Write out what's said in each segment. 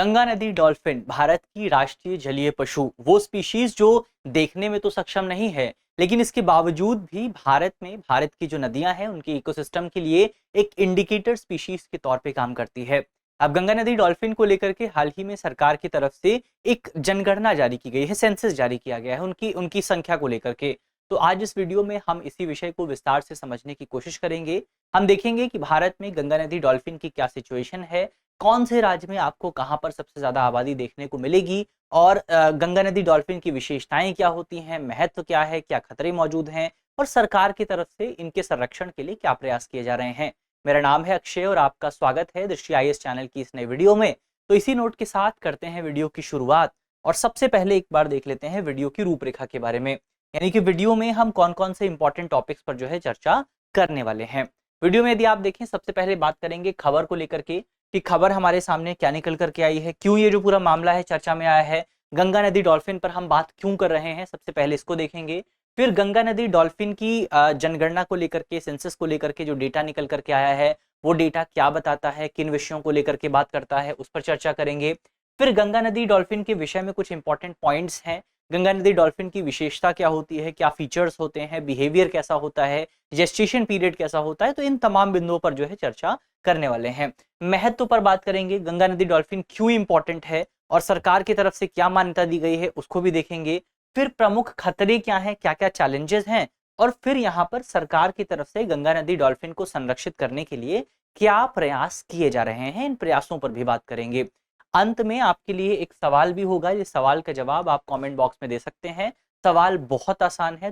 गंगा नदी डॉल्फिन भारत की राष्ट्रीय जलीय पशु, वो स्पीशीज जो देखने में तो सक्षम नहीं है, लेकिन इसके बावजूद भी भारत की जो नदियां हैं उनके इकोसिस्टम के लिए एक इंडिकेटर स्पीशीज के तौर पे काम करती है। अब गंगा नदी डॉल्फिन को लेकर के हाल ही में सरकार की तरफ से एक जनगणना जारी की गई है, सेंसस जारी किया गया है उनकी उनकी संख्या को लेकर के। तो आज इस वीडियो में हम इसी विषय को विस्तार से समझने की कोशिश करेंगे। हम देखेंगे कि भारत में गंगा नदी डॉल्फिन की क्या सिचुएशन है, कौन से राज्य में आपको कहां पर सबसे ज्यादा आबादी देखने को मिलेगी, और गंगा नदी डॉल्फिन की विशेषताएं क्या होती हैं, महत्व क्या है, क्या खतरे मौजूद हैं, और सरकार की तरफ से इनके संरक्षण के लिए क्या प्रयास किए जा रहे हैं। मेरा नाम है अक्षय और आपका स्वागत है दृष्टि आईएएस चैनल की इस नई वीडियो में। तो इसी नोट के साथ करते हैं वीडियो की शुरुआत, और सबसे पहले एक बार देख लेते हैं वीडियो की रूपरेखा के बारे में, यानी कि वीडियो में हम कौन कौन से इंपॉर्टेंट टॉपिक्स पर जो है चर्चा करने वाले हैं। वीडियो में यदि आप देखें, सबसे पहले बात करेंगे खबर को लेकर के कि खबर हमारे सामने क्या निकल करके आई है, क्यों ये जो पूरा मामला है चर्चा में आया है, गंगा नदी डॉल्फिन पर हम बात क्यों कर रहे हैं, सबसे पहले इसको देखेंगे। फिर गंगा नदी डॉल्फिन की जनगणना को लेकर के, सेंसस को लेकर के जो डेटा निकल करके आया है वो डेटा क्या बताता है, किन विषयों को लेकर के बात करता है, उस पर चर्चा करेंगे। फिर गंगा नदी डॉल्फिन के विषय में कुछ इंपॉर्टेंट पॉइंट्स हैं, गंगा नदी डॉल्फिन की विशेषता क्या होती है, क्या फीचर्स होते हैं, बिहेवियर कैसा होता है, जेस्टेशन पीरियड कैसा होता है, तो इन तमाम बिंदुओं पर जो है चर्चा करने वाले हैं। महत्व पर बात करेंगे, गंगा नदी डॉल्फिन क्यों इंपॉर्टेंट है और सरकार की तरफ से क्या मान्यता दी गई है उसको भी देखेंगे। फिर प्रमुख खतरे क्या हैं, क्या क्या चैलेंजेस हैं, और फिर यहाँ पर सरकार की तरफ से गंगा नदी डॉल्फिन को संरक्षित करने के लिए क्या प्रयास किए जा रहे हैं, इन प्रयासों पर भी बात करेंगे। अंत में आपके लिए एक सवाल भी होगा, इस सवाल का जवाब आप कमेंट बॉक्स में दे सकते हैं। सवाल बहुत आसान है।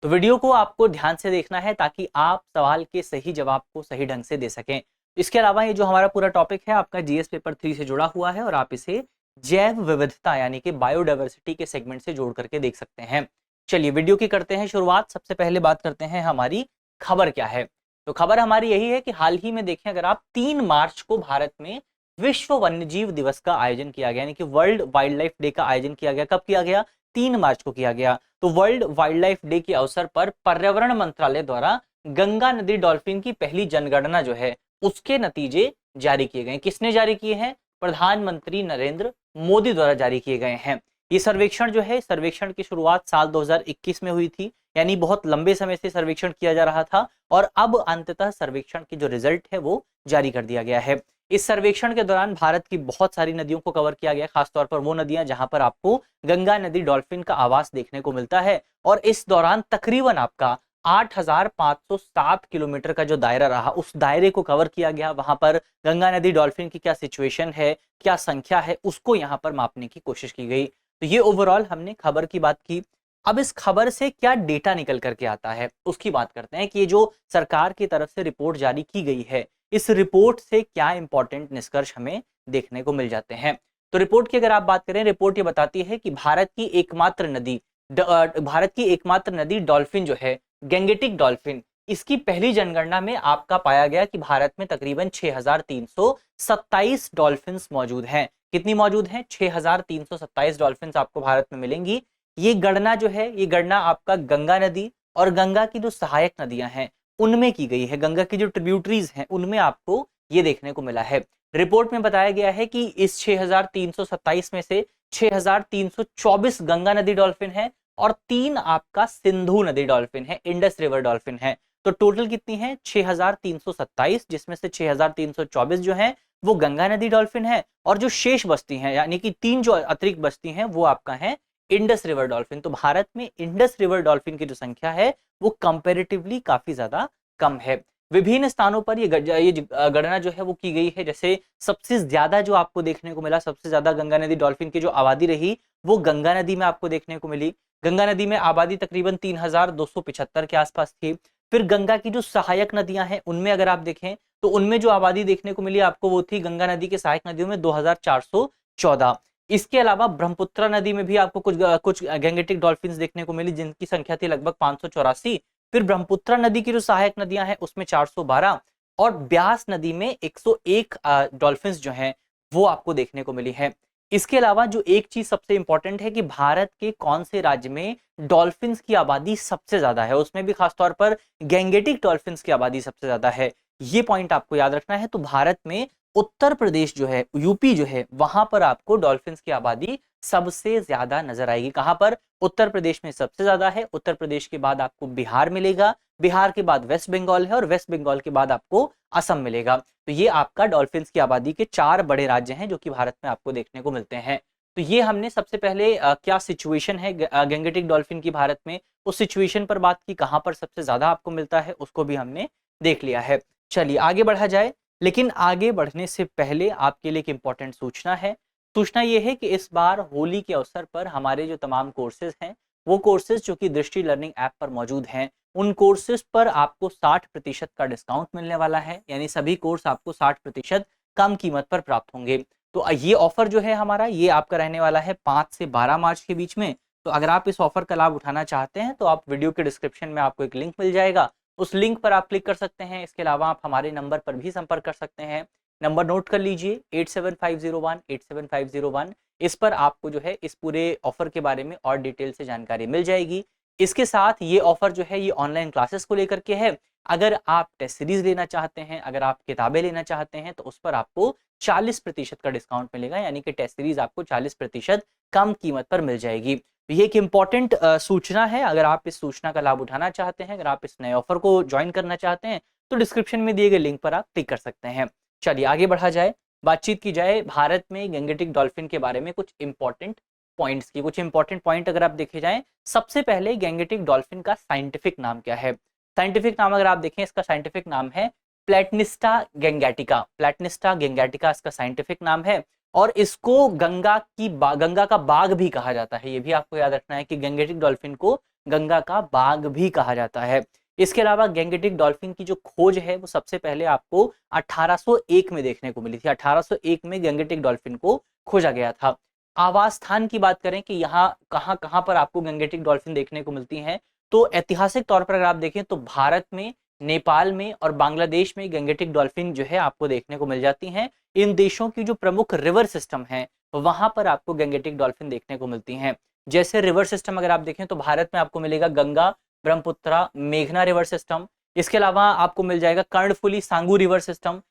तो वीडियो को आपको ध्यान से देखना है ताकि आप सवाल के सही जवाब को सही ढंग से दे सकें। इसके अलावा ये जो हमारा पूरा टॉपिक है आपका जीएस पेपर 3 से जुड़ा हुआ है और आप इसे जैव विविधता यानी कि बायोडायवर्सिटी के सेगमेंट से जोड़ करके देख सकते हैं। चलिए वीडियो की करते हैं शुरुआत। सबसे पहले बात करते हैं हमारी खबर क्या है। तो खबर हमारी यही है कि हाल ही में देखें, अगर आप 3 मार्च को भारत में विश्व वन्यजीव दिवस का आयोजन किया गया, यानी कि वर्ल्ड वाइल्ड लाइफ डे का आयोजन किया गया। कब किया गया? 3 मार्च को किया गया। तो वर्ल्ड वाइल्ड लाइफ डे के अवसर पर पर्यावरण मंत्रालय द्वारा गंगा नदी डॉल्फिन की पहली जनगणना जो है उसके नतीजे जारी किए गए। किसने जारी किए हैं? प्रधानमंत्री नरेंद्र मोदी द्वारा जारी किए गए हैं। ये सर्वेक्षण जो है, सर्वेक्षण की शुरुआत साल 2021 में हुई थी, यानी बहुत लंबे समय से सर्वेक्षण किया जा रहा था और अब अंततः सर्वेक्षण की जो रिजल्ट है वो जारी कर दिया गया है। इस सर्वेक्षण के दौरान भारत की बहुत सारी नदियों को कवर किया गया, खासतौर पर वो नदियां जहां पर आपको गंगा नदी डॉल्फिन का आवास देखने को मिलता है। और इस दौरान तकरीबन आपका 8,507 किलोमीटर का जो दायरा रहा, उस दायरे को कवर किया गया। वहां पर गंगा नदी डॉल्फिन की क्या सिचुएशन है, क्या संख्या है, उसको यहाँ पर मापने की कोशिश की गई। तो ये ओवरऑल हमने खबर की बात की। अब इस खबर से क्या डेटा निकल करके आता है उसकी बात करते हैं कि ये जो सरकार की तरफ से रिपोर्ट जारी की गई है, इस रिपोर्ट से क्या इंपॉर्टेंट निष्कर्ष हमें देखने को मिल जाते हैं। तो रिपोर्ट की अगर आप बात करें, रिपोर्ट ये बताती है कि भारत की एकमात्र नदी डॉल्फिन जो है, गैंगेटिक डॉल्फिन, इसकी पहली जनगणना में आपका पाया गया कि भारत में तकरीबन 6,327 डॉल्फिन्स मौजूद हैं। कितनी मौजूद हैं? 6,327 डॉल्फिन्स आपको भारत में मिलेंगी। ये गणना जो है, ये गणना आपका गंगा नदी और गंगा की जो सहायक नदियां हैं उनमें की गई है। गंगा की जो ट्रिब्यूटरीज हैं उनमें आपको ये देखने को मिला है। रिपोर्ट में बताया गया है कि इस 6,327 में से 6,324 गंगा नदी डॉल्फिन है और 3 आपका सिंधु नदी डॉल्फिन है, इंडस रिवर डॉल्फिन है। तो टोटल कितनी है? 6,327, जिसमें से 6,324 जो है वो गंगा नदी डॉल्फिन है और जो शेष बस्ती हैं, यानी कि 3 जो अतिरिक्त बस्ती हैं वो आपका है इंडस रिवर डॉल्फिन। तो भारत में इंडस रिवर डॉल्फिन की जो संख्या है वो कंपैरेटिवली काफी ज्यादा कम है। विभिन्न स्थानों पर ये गणना जो है वो की गई है। जैसे सबसे ज्यादा जो आपको देखने को मिला, सबसे ज्यादा गंगा नदी डॉल्फिन की जो आबादी रही वो गंगा नदी में आपको देखने को मिली। गंगा नदी में आबादी तकरीबन 3,275 के आसपास थी। फिर गंगा की जो सहायक नदियां हैं उनमें अगर आप देखें तो उनमें जो आबादी देखने को मिली आपको वो थी गंगा नदी के सहायक नदियों में 2,414। इसके अलावा ब्रह्मपुत्र नदी में भी आपको कुछ गैंगेटिक डॉल्फिन्स देखने को मिली जिनकी संख्या थी लगभग 584। फिर ब्रह्मपुत्र नदी की जो सहायक नदियां हैं उसमें 412 और ब्यास नदी में 101 डॉल्फिन्स जो हैं वो आपको देखने को मिली है। इसके अलावा जो एक चीज सबसे इंपॉर्टेंट है कि भारत के कौन से राज्य में डॉल्फिन्स की आबादी सबसे ज्यादा है, उसमें भी खासतौर पर गैंगेटिक डॉल्फिन्स की आबादी सबसे ज्यादा है, ये पॉइंट आपको याद रखना है। तो भारत में उत्तर प्रदेश जो है, यूपी जो है, वहां पर आपको डॉल्फिन्स की आबादी सबसे ज्यादा नजर आएगी। कहां पर? उत्तर प्रदेश में सबसे ज्यादा है। उत्तर प्रदेश के बाद आपको बिहार मिलेगा, बिहार के बाद वेस्ट बंगाल है, और वेस्ट बंगाल के बाद आपको असम मिलेगा। तो ये आपका डॉल्फिन्स की आबादी के 4 बड़े राज्य हैं जो कि भारत में आपको देखने को मिलते हैं। तो ये हमने सबसे पहले क्या सिचुएशन है गैंगेटिक डॉल्फिन की भारत में, उस सिचुएशन पर बात की, कहां पर सबसे ज्यादा आपको मिलता है उसको भी हमने देख लिया है। चलिए आगे बढ़ा जाए, लेकिन आगे बढ़ने से पहले आपके लिए एक इंपॉर्टेंट सूचना है। सूचना ये है कि इस बार होली के अवसर पर हमारे जो तमाम कोर्सेज हैं, वो कोर्सेज जो कि दृष्टि लर्निंग ऐप पर मौजूद हैं, उन कोर्सेज पर आपको 60% का डिस्काउंट मिलने वाला है। यानी सभी कोर्स आपको 60% कम कीमत पर प्राप्त होंगे। तो ये ऑफर जो है हमारा, ये आपका रहने वाला है 5 से 12 मार्च के बीच में। तो अगर आप इस ऑफर का लाभ उठाना चाहते हैं तो आप वीडियो के डिस्क्रिप्शन में आपको एक लिंक मिल जाएगा, उस लिंक पर आप क्लिक कर सकते हैं। इसके अलावा आप हमारे नंबर पर भी संपर्क कर सकते हैं। नंबर नोट कर लीजिए 8750187501। इस पर आपको जो है इस पूरे ऑफर के बारे में और डिटेल से जानकारी मिल जाएगी। इसके साथ ये ऑफर जो है ये ऑनलाइन क्लासेस को लेकर के है। अगर आप टेस्ट सीरीज लेना चाहते हैं, अगर आप किताबें लेना चाहते हैं, तो उस पर आपको 40% का डिस्काउंट मिलेगा, यानी कि टेस्ट सीरीज आपको 40% कम कीमत पर मिल जाएगी। तो ये एक इंपॉर्टेंट सूचना है। अगर आप इस सूचना का लाभ उठाना चाहते हैं, अगर आप इस नए ऑफर को ज्वाइन करना चाहते हैं, तो डिस्क्रिप्शन में दिए गए लिंक पर आप क्लिक कर सकते हैं। चलिए आगे बढ़ा जाए, बातचीत की जाए भारत में गैंगेटिक डॉल्फिन के बारे में कुछ इंपॉर्टेंट पॉइंट्स की। कुछ इंपॉर्टेंट पॉइंट अगर आप देखे जाएं, सबसे पहले गैंगेटिक डॉल्फिन का साइंटिफिक नाम क्या है? साइंटिफिक नाम अगर आप देखें, इसका साइंटिफिक नाम है प्लेटनिस्टा गैंगेटिका। प्लेटनिस्टा गैंगेटिका इसका साइंटिफिक नाम है, और इसको गंगा का बाघ भी कहा जाता है। ये भी आपको याद रखना है कि गैंगेटिक डॉल्फिन को गंगा का बाघ भी कहा जाता है। इसके अलावा गैंगेटिक डॉल्फिन की जो खोज है वो सबसे पहले आपको 1801 में देखने को मिली थी। 1801 में गैंगेटिक डॉल्फिन को खोजा गया था। आवास स्थान की बात करें कि यहाँ कहाँ कहाँ पर आपको गैंगेटिक डॉल्फिन देखने को मिलती हैं, तो ऐतिहासिक तौर पर अगर आप देखें तो भारत में, नेपाल में और बांग्लादेश में गैंगेटिक डॉल्फिन जो है आपको देखने को मिल जाती हैं। इन देशों की जो प्रमुख रिवर सिस्टम है वहां पर आपको गैंगेटिक डॉल्फिन देखने को मिलती हैं। जैसे रिवर सिस्टम अगर आप देखें तो भारत में आपको मिलेगा गंगा, ब्रह्मपुत्रा, मेघना रिवर सिस्टम। इसके अलावा आपको मिल जाएगा कर्णफुली, सांगू रिवर सिस्टम।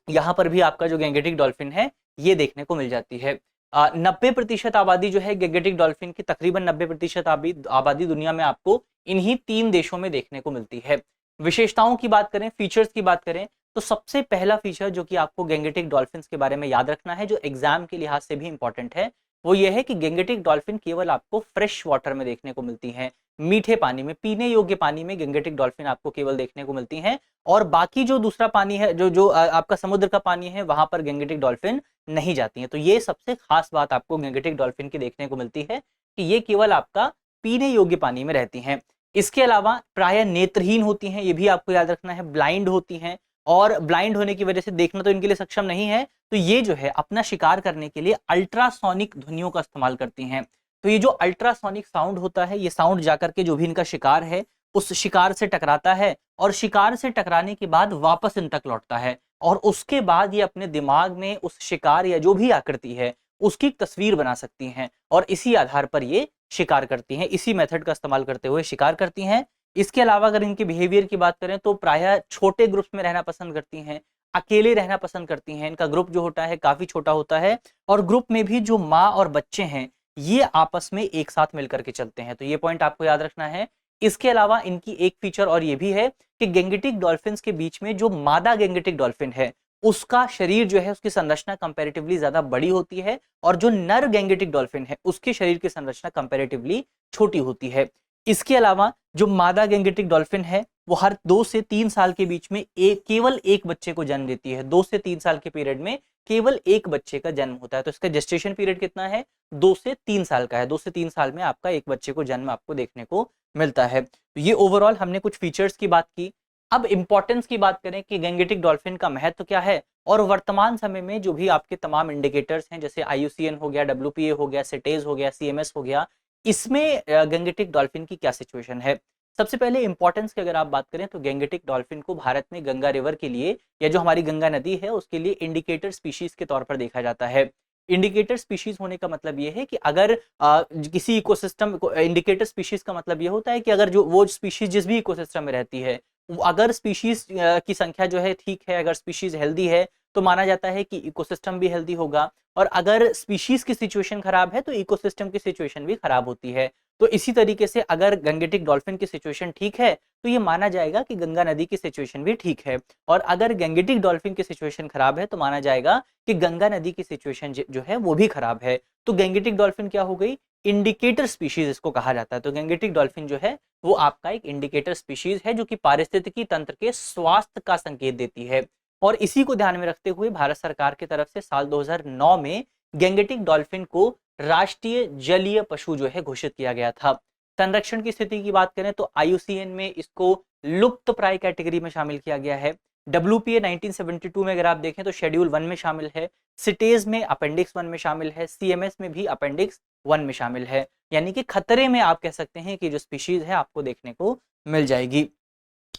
यहाँ पर भी आपका जो गैंगेटिक डॉल्फिन है ये देखने को मिल जाती है। 90% आबादी जो है गैंगेटिक डॉल्फिन की, तकरीबन 90% आबादी दुनिया में आपको इन्हीं 3 देशों में देखने को मिलती है। विशेषताओं की बात करें, फीचर्स की बात करें, तो सबसे पहला फीचर जो कि आपको गैंगेटिक डॉल्फिन के बारे में याद रखना है, जो एग्जाम के लिहाज से भी इंपॉर्टेंट है, वो ये है कि गैंगेटिक डॉल्फिन केवल आपको फ्रेश वाटर में देखने को मिलती है। मीठे पानी में, पीने योग्य पानी में गैंगेटिक डॉल्फिन आपको केवल देखने को मिलती हैं, और बाकी जो दूसरा पानी है, जो जो आपका समुद्र का पानी है, वहां पर गैंगेटिक डॉल्फिन नहीं जाती हैं। तो ये सबसे खास बात आपको गैंगेटिक डॉल्फिन की देखने को मिलती है कि ये केवल आपका पीने योग्य पानी में रहती हैं। इसके अलावा प्रायः नेत्रहीन होती हैं, ये भी आपको याद रखना है, ब्लाइंड होती हैं, और ब्लाइंड होने की वजह से देखना तो इनके लिए सक्षम नहीं है, तो ये जो है अपना शिकार करने के लिए अल्ट्रासोनिक ध्वनियों का इस्तेमाल करती हैं। तो ये जो अल्ट्रासोनिक साउंड होता है, ये साउंड जाकर के जो भी इनका शिकार है उस शिकार से टकराता है, और शिकार से टकराने के बाद वापस इन तक लौटता है, और उसके बाद ये अपने दिमाग में उस शिकार या जो भी आकृति है उसकी तस्वीर बना सकती हैं, और इसी आधार पर ये शिकार करती हैं, इसी मेथड का इस्तेमाल करते हुए शिकार करती हैं। इसके अलावा अगर इनके बिहेवियर की बात करें तो प्रायः छोटे ग्रुप्स में रहना पसंद करती हैं, अकेले रहना पसंद करती हैं। इनका ग्रुप जो होता है काफी छोटा होता है, और ग्रुप में भी जो माँ और बच्चे हैं ये आपस में एक साथ मिलकर के चलते हैं। तो ये पॉइंट आपको याद रखना है। इसके अलावा इनकी एक फीचर और ये भी है कि गैंगेटिक डॉल्फिन्स के बीच में जो मादा गैंगेटिक डॉल्फिन है उसका शरीर जो है, उसकी संरचना कंपैरेटिवली ज्यादा बड़ी होती है, और जो नर गैंगेटिक डॉल्फिन है उसके शरीर की संरचना कंपैरेटिवली छोटी होती है। इसके अलावा जो मादा गैंगेटिक डॉल्फिन है वो हर 2 से 3 साल के बीच में केवल एक बच्चे को जन्म देती है। 2 से 3 साल के पीरियड में केवल एक बच्चे का जन्म होता है। तो इसका जेस्टेशन पीरियड कितना है? 2 से 3 साल का है। 2 से 3 साल में आपका एक बच्चे को जन्म आपको देखने को मिलता है। तो ये ओवरऑल हमने कुछ फीचर्स की बात की। अब इंपॉर्टेंस की बात करें कि गैंगेटिक डॉल्फिन का महत्व क्या है, और वर्तमान समय में जो भी आपके तमाम इंडिकेटर्स हैं, जैसे IUCN हो गया, WPA हो गया, सिटेज हो गया, CMS हो गया, इसमें गैंगेटिक डॉल्फिन की क्या सिचुएशन है। सबसे पहले इंपॉर्टेंस की अगर आप बात करें तो गैंगेटिक डॉल्फिन को भारत में गंगा रिवर के लिए, या जो हमारी गंगा नदी है उसके लिए इंडिकेटर स्पीशीज के तौर पर देखा जाता है। इंडिकेटर स्पीशीज होने का मतलब ये है कि अगर किसी इकोसिस्टम को, इंडिकेटर स्पीशीज का मतलब ये होता है कि अगर जो वो स्पीशीज जिस भी इकोसिस्टम में रहती है, अगर स्पीशीज की संख्या जो है ठीक है, अगर स्पीशीज हेल्दी है, तो माना जाता है कि इकोसिस्टम भी हेल्दी होगा। और अगर स्पीशीज की सिचुएशन खराब है तो इकोसिस्टम की सिचुएशन भी खराब होती है। तो इसी तरीके से अगर गंगेटिक डॉल्फिन की सिचुएशन ठीक है तो ये माना जाएगा कि गंगा नदी की सिचुएशन भी ठीक है, और अगर गंगेटिक डॉल्फिन की सिचुएशन खराब है तो माना जाएगा कि गंगा नदी की सिचुएशन जो है वो भी खराब है। तो गंगेटिक डॉल्फिन क्या हो गई? इंडिकेटर स्पीशीज इसको कहा जाता है। तो गंगेटिक डॉल्फिन जो है वो आपका एक इंडिकेटर स्पीशीज है जो कि पारिस्थितिकी तंत्र के स्वास्थ्य का संकेत देती है। और इसी को ध्यान में रखते हुए भारत सरकार की तरफ से साल 2009 में गंगेटिक डॉल्फिन को राष्ट्रीय जलीय पशु जो है घोषित किया गया था। संरक्षण की स्थिति की बात करें तो IUCN में इसको लुप्त प्राय कैटेगरी में शामिल किया गया है। WPA 1972 में अगर आप देखें तो शेड्यूल 1 में शामिल है, सिटेज में अपेंडिक्स 1 में शामिल है, CMS में भी अपेंडिक्स 1 में शामिल है। यानी कि खतरे में आप कह सकते हैं कि जो स्पीशीज है आपको देखने को मिल जाएगी।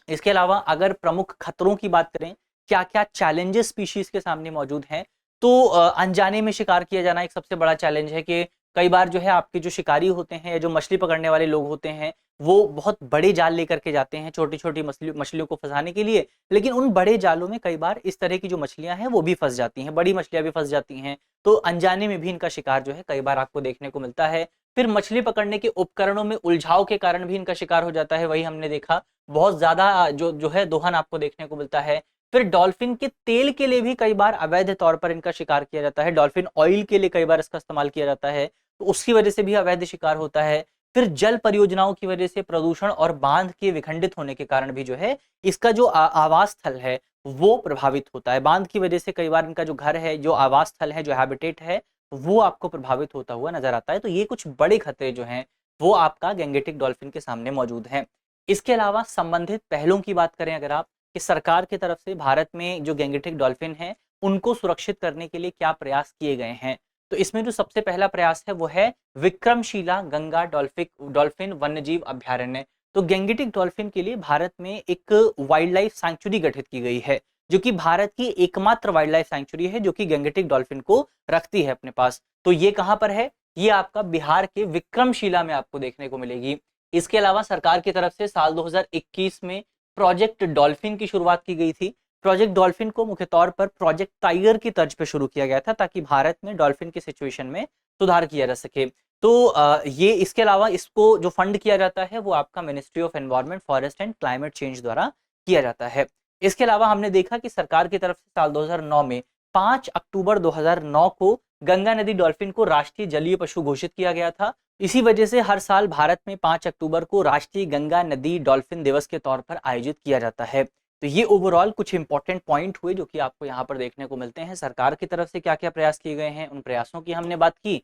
इसके अलावा अगर प्रमुख खतरों की बात करें, क्या क्या चैलेंजेस स्पीशीज के सामने मौजूद हैं, तो अनजाने में शिकार किया जाना एक सबसे बड़ा चैलेंज है कि कई बार जो है आपके जो शिकारी होते हैं या जो मछली पकड़ने वाले लोग होते हैं वो बहुत बड़े जाल लेकर के जाते हैं छोटी छोटी मछलियों को फंसाने के लिए, लेकिन उन बड़े जालों में कई बार इस तरह की जो मछलियां हैं वो भी फंस जाती हैं, बड़ी मछलियां भी फंस जाती हैं। तो अनजाने में भी इनका शिकार जो है कई बार आपको देखने को मिलता है। फिर मछली पकड़ने के उपकरणों में उलझाव के कारण भी इनका शिकार हो जाता है, वही हमने देखा बहुत ज्यादा जो है दोहन आपको देखने को मिलता है। फिर डॉल्फिन के तेल के लिए भी कई बार अवैध तौर पर इनका शिकार किया जाता है, डॉल्फिन ऑयल के लिए कई बार इसका इस्तेमाल किया जाता है, तो उसकी वजह से भी अवैध शिकार होता है। फिर जल परियोजनाओं की वजह से प्रदूषण और बांध के विखंडित होने के कारण भी जो है इसका जो आवास स्थल है वो प्रभावित होता है। बांध की वजह से कई बार इनका जो घर है, जो आवास स्थल है, जो हैबिटेट है, वो आपको प्रभावित होता हुआ नजर आता है। तो ये कुछ बड़े खतरे जो हैं वो आपका गंगेटिक डॉल्फिन के सामने मौजूद हैं। इसके अलावा संबंधित पहलों की बात करें अगर आप, कि सरकार की तरफ से भारत में जो गैंगेटिक डॉल्फिन है उनको सुरक्षित करने के लिए क्या प्रयास किए गए हैं, तो इसमें जो सबसे पहला प्रयास है वो है विक्रमशिला गंगा डॉल्फिन वन्यजीव अभ्यारण्य। तो गैंगेटिक डॉल्फिन के लिए भारत में एक वाइल्ड लाइफ सैंक्चुरी गठित की गई है, जो कि भारत की एकमात्र वाइल्ड लाइफ सैंक्चुरी है जो कि गैंगेटिक डॉल्फिन को रखती है अपने पास। तो ये कहां पर है? ये आपका बिहार के विक्रमशिला में आपको देखने को मिलेगी। इसके अलावा सरकार की तरफ से साल 2021 में प्रोजेक्ट डॉल्फिन की शुरुआत की गई थी। प्रोजेक्ट डॉल्फिन को मुख्य तौर पर प्रोजेक्ट टाइगर की तर्ज पे शुरू किया गया था ताकि भारत में डॉल्फिन की सिचुएशन में सुधार किया जा सके। तो ये इसके अलावा इसको जो फंड किया जाता है वो आपका ministry of environment, forest and climate change द्वारा किया जाता है। इसके अलावा हमने देखा कि सरकार की तरफ से साल 2009 में 5 अक्टूबर 2009 को गंगा नदी डॉल्फिन को राष्ट्रीय जलीय पशु घोषित किया गया था। इसी वजह से हर साल भारत में 5 अक्टूबर को राष्ट्रीय गंगा नदी डॉल्फिन दिवस के तौर पर आयोजित किया जाता है। तो ये ओवरऑल कुछ इंपॉर्टेंट पॉइंट हुए जो कि आपको यहाँ पर देखने को मिलते हैं। सरकार की तरफ से क्या क्या प्रयास किए गए हैं, उन प्रयासों की हमने बात की।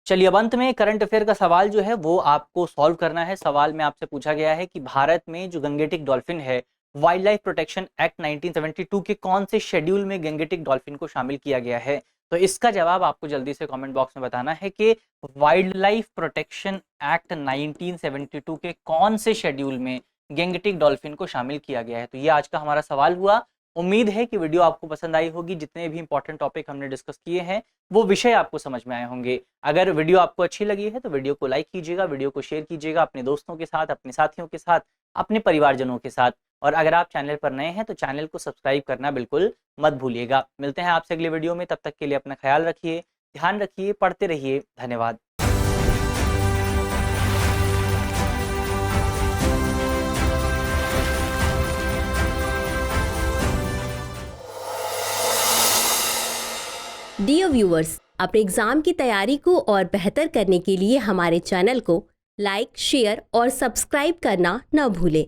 चलिए अब अंत में करंट अफेयर का सवाल जो है वो आपको सॉल्व करना है। सवाल में आपसे पूछा गया है कि भारत में जो गंगेटिक डॉल्फिन है, वाइल्ड लाइफ प्रोटेक्शन एक्ट 1972 के कौन से शेड्यूल में गंगेटिक डॉल्फिन को शामिल किया गया है? तो इसका जवाब आपको जल्दी से कमेंट बॉक्स में बताना है कि वाइल्ड लाइफ प्रोटेक्शन एक्ट 1972 के कौन से शेड्यूल में गंगेटिक डॉल्फिन को शामिल किया गया है। तो ये आज का हमारा सवाल हुआ। उम्मीद है कि वीडियो आपको पसंद आई होगी। जितने भी इंपॉर्टेंट टॉपिक हमने डिस्कस किए हैं वो विषय आपको समझ में आए होंगे। अगर वीडियो आपको अच्छी लगी है तो वीडियो को लाइक कीजिएगा, वीडियो को शेयर कीजिएगा अपने दोस्तों के साथ, अपने साथियों के साथ, अपने परिवारजनों के साथ। और अगर आप चैनल पर नए हैं तो चैनल को सब्सक्राइब करना बिल्कुल मत भूलिएगा। मिलते हैं आपसे अगले वीडियो में, तब तक के लिए अपना ख्याल रखिए, ध्यान रखिए, पढ़ते रहिए। धन्यवाद। डियर व्यूअर्स, अपने एग्जाम की तैयारी को और बेहतर करने के लिए हमारे चैनल को लाइक, शेयर और सब्सक्राइब करना न भूलें।